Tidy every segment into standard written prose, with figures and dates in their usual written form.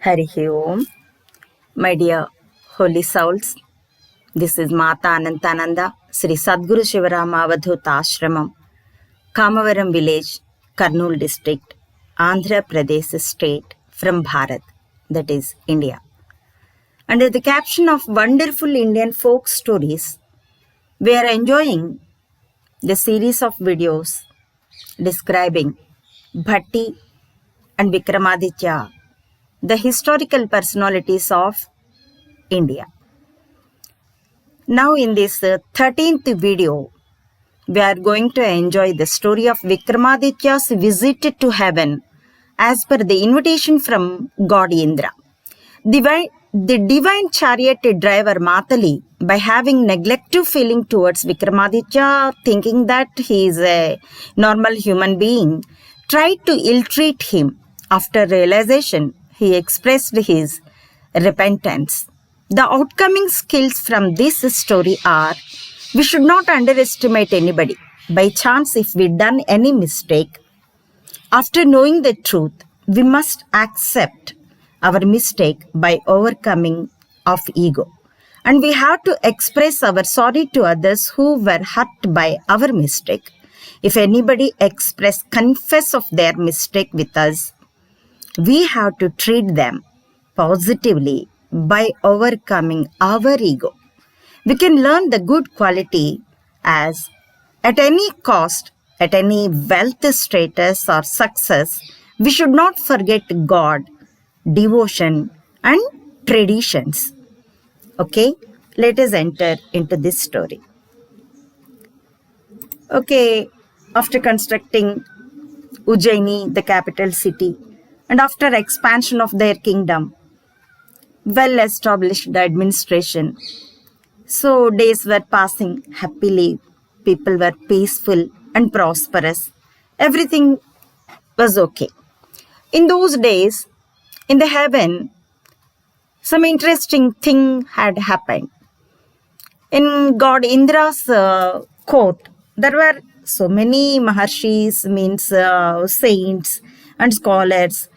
Harihi Om. My dear holy souls, this is Mata Anantananda, Sri Sadguru Shivarama Avadhuta Ashramam, Kamavaram village, Kurnool district, Andhra Pradesh state from Bharat, that is India. Under the caption of Wonderful Indian Folk Stories, we are enjoying the series of videos describing Bhatti and Vikramaditya, the historical personalities of India. Now in this 13th video, we are going to enjoy the story of Vikramaditya's visit to heaven as per the invitation from God Indra. The divine chariot driver Matali, by having neglective feeling towards Vikramaditya, thinking that he is a normal human being, tried to ill-treat him. After realization, he expressed his repentance. The outcoming skills from this story are: we should not underestimate anybody. By chance, if we done any mistake, after knowing the truth, we must accept our mistake by overcoming of ego. And we have to express our sorry to others who were hurt by our mistake. If anybody confess of their mistake with us, we have to treat them positively by overcoming our ego. We can learn the good quality as at any cost, at any wealth status or success, we should not forget God, devotion and traditions. Okay, let us enter into this story. Okay, after constructing Ujjaini, the capital city, and after expansion of their kingdom, well-established administration, so days were passing happily, people were peaceful and prosperous, everything was okay. In those days, in the heaven, some interesting thing had happened. In God Indra's court, there were so many maharshis, means saints and scholars,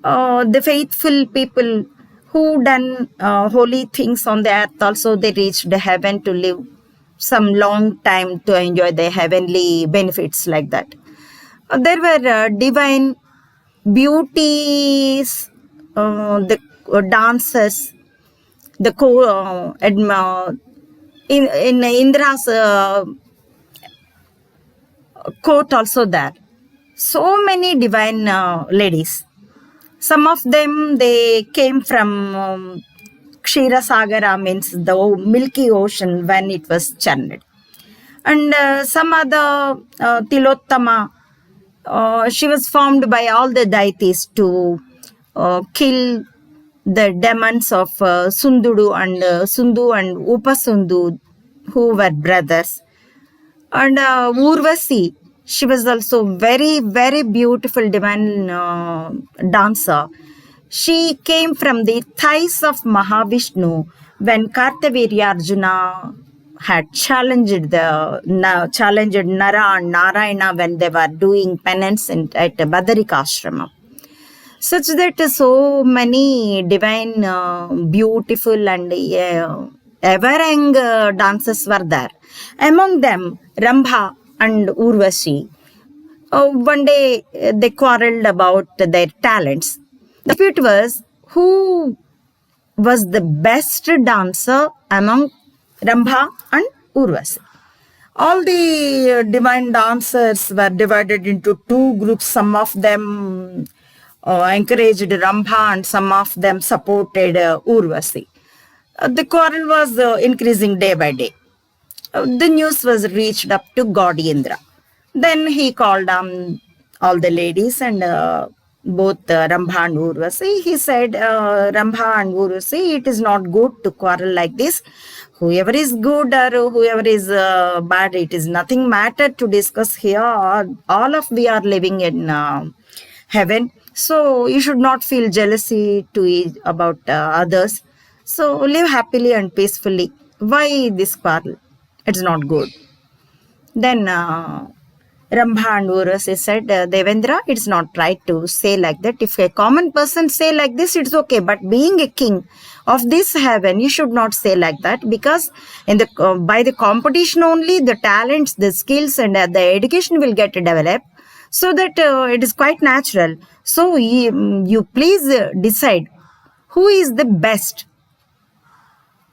the faithful people who done holy things on the earth. Also, they reached heaven to live some long time to enjoy the heavenly benefits like that. There were divine beauties, the dancers, the in Indra's court also there. So many divine ladies. Some of them, they came from Kshira Sagara, means the milky ocean when it was churned. And some other Tilottama, she was formed by all the deities to kill the demons of Sundu and Upasundu, who were brothers. And Urvasi, she was also very, very beautiful divine dancer. She came from the thighs of Mahavishnu when Kartavirya Arjuna had challenged Nara and Narayana when they were doing penance at Badarika Ashrama. Such that so many divine, beautiful and ever-young dancers were there. Among them, Rambha and Urvashi. One day they quarreled about their talents. The dispute was who was the best dancer among Rambha and Urvashi. All the divine dancers were divided into two groups. Some of them encouraged Rambha and some of them supported Urvashi. The quarrel was increasing day by day. The news was reached up to God Indra. Then he called all the ladies and both Rambha and Urvashi. He said, Rambha and Urvashi, it is not good to quarrel like this. Whoever is good or whoever is bad, it is nothing matter to discuss here. All of we are living in heaven. So you should not feel jealousy about others. So live happily and peacefully. Why this quarrel? It's not good. Then Rambha and Urvasi said, Devendra, it's not right to say like that. If a common person say like this, it's okay. But being a king of this heaven, you should not say like that, because in the by the competition only, the talents, the skills, and the education will get developed. So that it is quite natural. So you please decide who is the best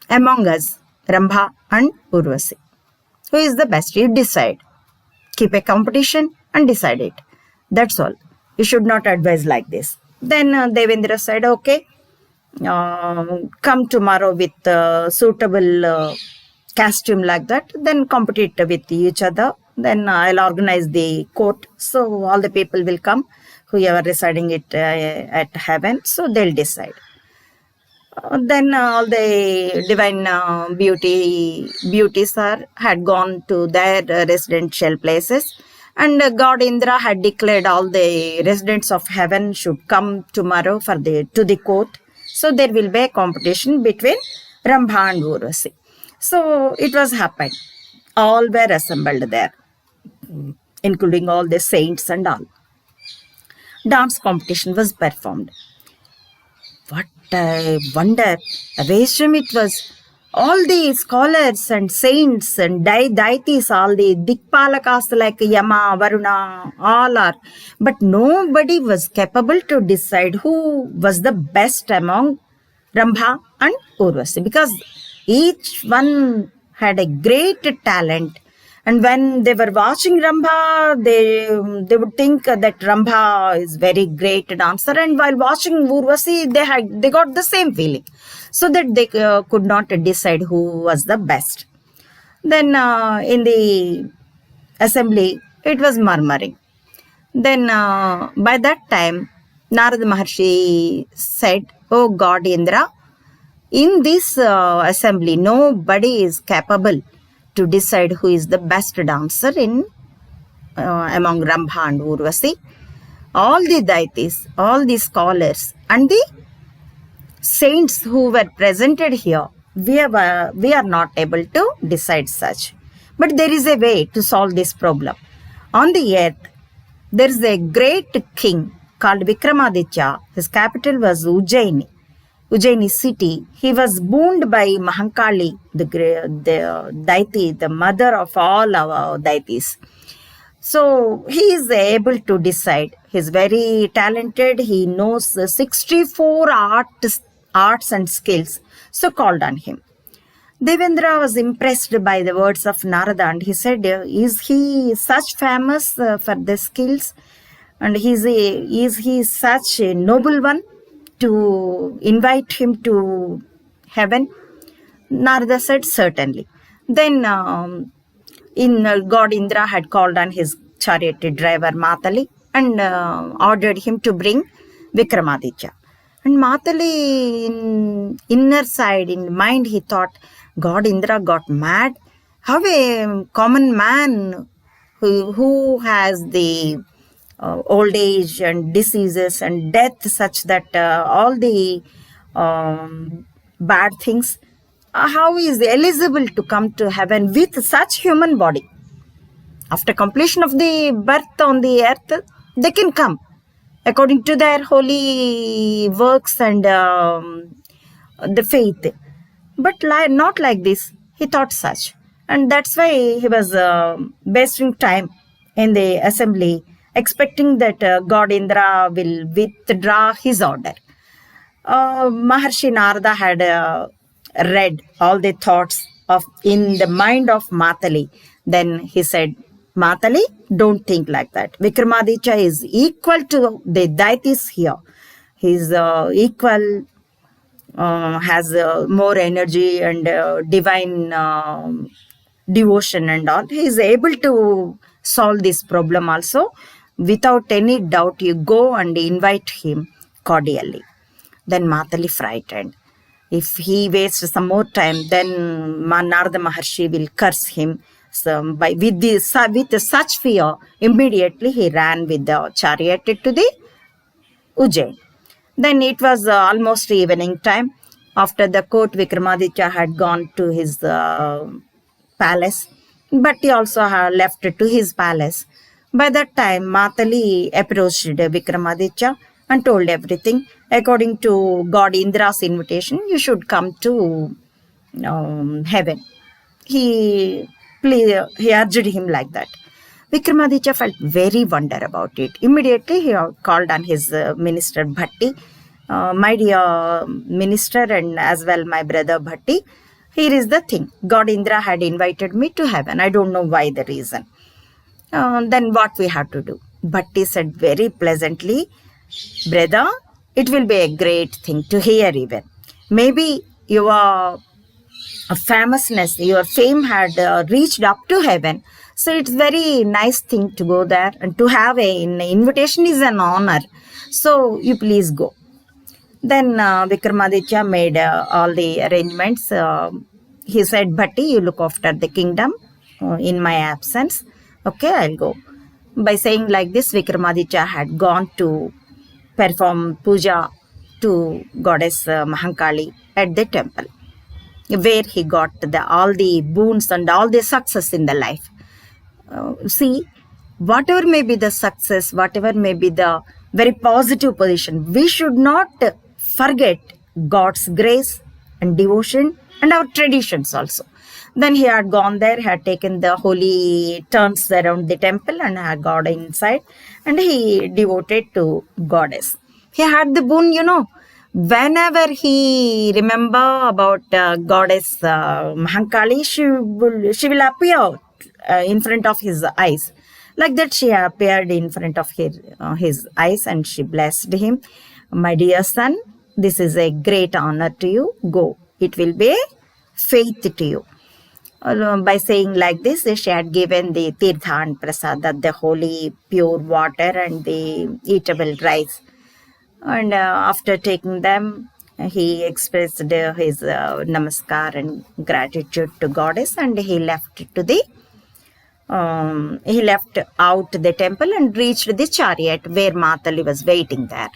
among us, Rambha and Urvasi. Who is the best? You decide. Keep a competition and decide it. That's all. You should not advise like this. Then Devendra said, okay, come tomorrow with suitable costume like that. Then compete with each other. Then I'll organize the court. So all the people will come, whoever residing it at heaven. So they'll decide. Then all the divine beauties had gone to their residential places, and God Indra had declared all the residents of heaven should come tomorrow to the court. So there will be a competition between Rambha and Urvasi. So it was happened. All were assembled there, including all the saints and all. Dance competition was performed. What a wonder, Avesham it was. All the scholars and saints and deities, all the Dikpalakas like Yama, Varuna, all are. But nobody was capable to decide who was the best among Rambha and Urvasi, because each one had a great talent. And when they were watching Rambha, they would think that Rambha is very great dancer. And while watching Urvasi, they got the same feeling. So that they could not decide who was the best. Then in the assembly, it was murmuring. Then by that time, Narada Maharshi said, oh God Indra, in this assembly, nobody is capable to decide who is the best dancer among Rambha and Urvasi. All the deities, all the scholars, and the saints who were presented here, we are not able to decide such. But there is a way to solve this problem. On the earth, there is a great king called Vikramaditya. His capital was Ujjaini city. He was booned by Mahankali, the deity, the mother of all our deities. So he is able to decide. He is very talented. He knows 64 arts and skills. So called on him. Devendra was impressed by the words of Narada, and he said, is he such famous for the skills? And is he such a noble one to invite him to heaven? Narada said, certainly. Then God Indra had called on his chariot driver Matali and ordered him to bring Vikramaditya. And Matali, in inner side, in mind, he thought, God Indra got mad. How a common man who has the old age and diseases and death, such that all the bad things, how is eligible to come to heaven with such human body? After completion of the birth on the earth, they can come according to their holy works and the faith. But not like this. He thought such. And that's why he was wasting time in the assembly, expecting that God Indra will withdraw his order. Maharshi Narada had read all the thoughts in the mind of Matali. Then he said, Matali, don't think like that. Vikramaditya is equal to the deities here. He's equal, has more energy and divine devotion and all. He is able to solve this problem also. Without any doubt, you go and invite him cordially. Then Matali frightened. If he wastes some more time, then Narada Maharshi will curse him. So with such fear, immediately he ran with the chariot to the Ujjain. Then it was almost evening time. After the court, Vikramaditya had gone to his palace, but he also left to his palace. By that time, Matali approached Vikramaditya and told everything. According to God Indra's invitation, you should come to heaven. He he urged him like that. Vikramaditya felt very wonder about it. Immediately, he called on his minister Bhatti, my dear minister, and as well my brother Bhatti. Here is the thing: God Indra had invited me to heaven. I don't know why the reason. Then what we have to do? Bhatti said very pleasantly, brother, it will be a great thing to hear even. Maybe your famousness, your fame had reached up to heaven. So it's very nice thing to go there, and to have an invitation is an honor. So you please go. Then Vikramaditya made all the arrangements. He said, Bhatti, you look after the kingdom in my absence. Okay, I'll go. By saying like this, Vikramaditya had gone to perform puja to goddess Mahankali at the temple, where he got all the boons and all the success in the life. See, whatever may be the success, whatever may be the very positive position, we should not forget God's grace and devotion and our traditions also. Then he had gone there, had taken the holy turns around the temple and had got inside, and he devoted to goddess. He had the boon, whenever he remember about goddess Mahankali, she will appear in front of his eyes. Like that, she appeared in front of his eyes, and she blessed him. My dear son, this is a great honor to you. Go. It will be faith to you. By saying like this, she had given the tirtha and prasada, the holy pure water and the eatable rice. And after taking them, he expressed his namaskar and gratitude to goddess, and he left out the temple and reached the chariot where Matali was waiting there.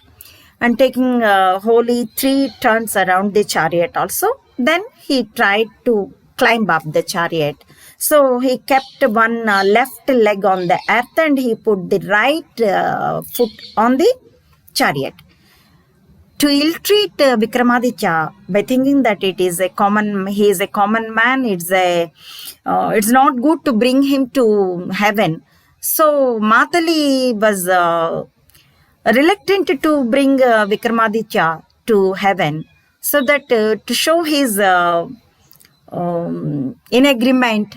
And taking holy 3 turns around the chariot also, then he tried to climb up the chariot. So he kept one left leg on the earth and he put the right foot on the chariot. To ill-treat Vikramaditya by thinking that he is a common man, it's not good to bring him to heaven. So Matali was reluctant to bring Vikramaditya to heaven, so that to show his in agreement.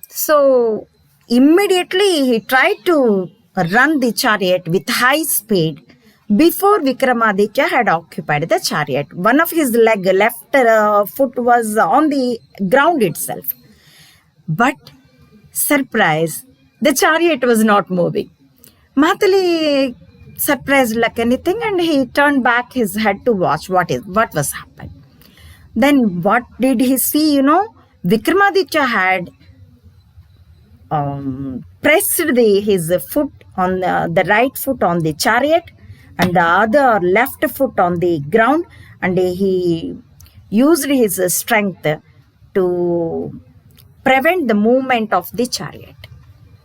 So immediately he tried to run the chariot with high speed before Vikramaditya had occupied the chariot. One of his left foot was on the ground itself. But surprise, the chariot was not moving. Matali surprised like anything, and he turned back his head to watch what was happened. Then what did he see? Vikramaditya had pressed his foot on the right foot on the chariot and the other left foot on the ground, and he used his strength to prevent the movement of the chariot.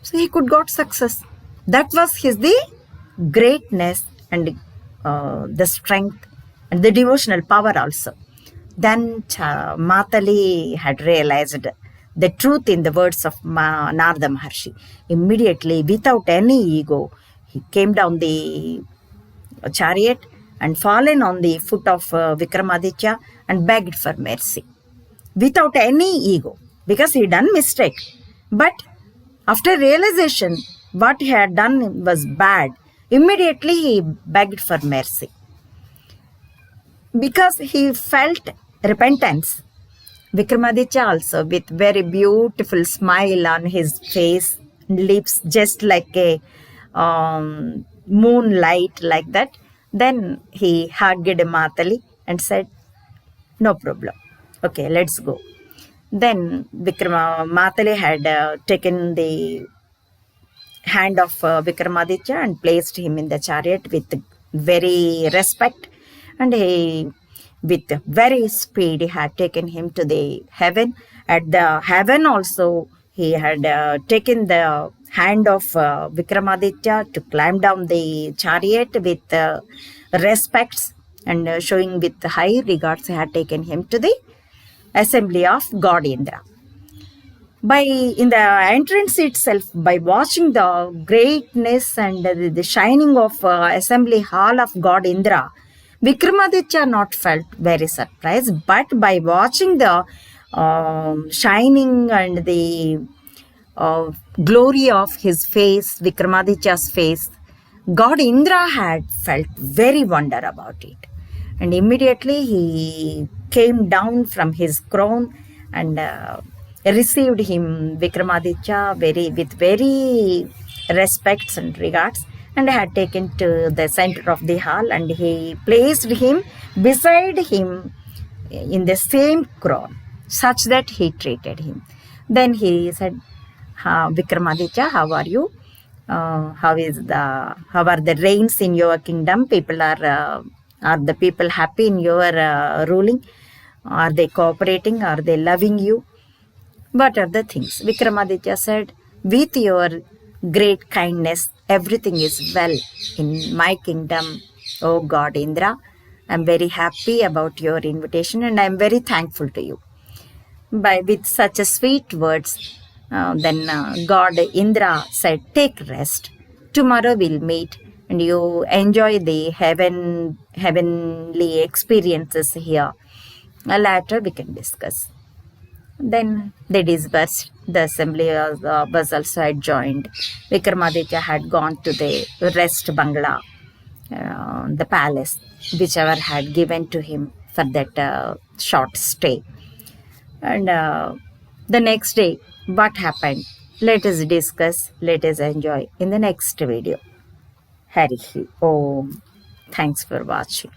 So he could got success. That was the greatness and the strength and the devotional power also. Then Matali had realized the truth in the words of Narada Maharshi. Immediately, without any ego, he came down the chariot and fallen on the foot of Vikramaditya and begged for mercy. Without any ego, because he done mistake. But after realization, what he had done was bad. Immediately he begged for mercy. Because he felt repentance. Vikramaditya also, with very beautiful smile on his face, lips just like a moonlight like that. Then he hugged Matali and said, no problem. Okay, let's go. Then Matali had taken the hand of Vikramaditya and placed him in the chariot with very respect, and he with very speed he had taken him to the heaven. At the heaven also he had taken the hand of Vikramaditya to climb down the chariot with respects and showing with high regards, he had taken him to the assembly of God Indra. By in the entrance itself, by watching the greatness and the shining of assembly hall of God Indra, Vikramaditya not felt very surprised, but by watching the shining and the glory of his face, Vikramaditya's face, God Indra had felt very wonder about it. And immediately he came down from his throne and received him, Vikramaditya, with very respects and regards, and had taken to the center of the hall, and he placed him beside him in the same crown, such that he treated him. Then he said, Vikramaditya, how are you? How are the reigns in your kingdom? Are the people happy in your ruling? Are they cooperating? Are they loving you? What are the things? Vikramaditya said, with your great kindness, everything is well in my kingdom, O God Indra. I am very happy about your invitation and I am very thankful to you. With such a sweet words, then God Indra said, take rest. Tomorrow we'll meet and you enjoy the heavenly experiences here. Later we can discuss. Then they dispersed. The assembly was also adjourned. Vikramaditya had gone to the rest bangla, the palace, whichever had given to him for that short stay. And the next day, what happened? Let us discuss, let us enjoy in the next video. Hari Om. Thanks for watching.